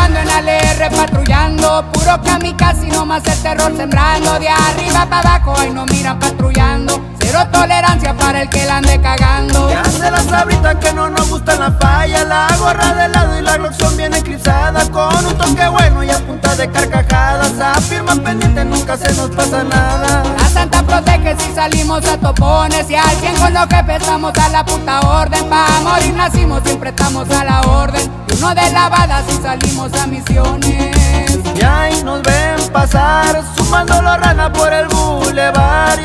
ando en ALR patrullando, puro kamikaze y no más el terror sembrando. De arriba para abajo, ahí no miran patrullando, cero tolerancia para el que la ande cagando. Ya se la sabrita que no nos gusta la falla, la gorra de lado y la Glock son bien eclipsadas, con un toque bueno y a punta de carcajadas, afirma pendiente, nunca se nos pasa nada. La santa protege si salimos a topones, y al 100 con los jefes estamos a la puta orden. Pa' morir nacimos, siempre estamos a la orden, y uno de lavada si salimos a misiones. Y ahí nos ven pasar, sumando los ranas por el bulevar.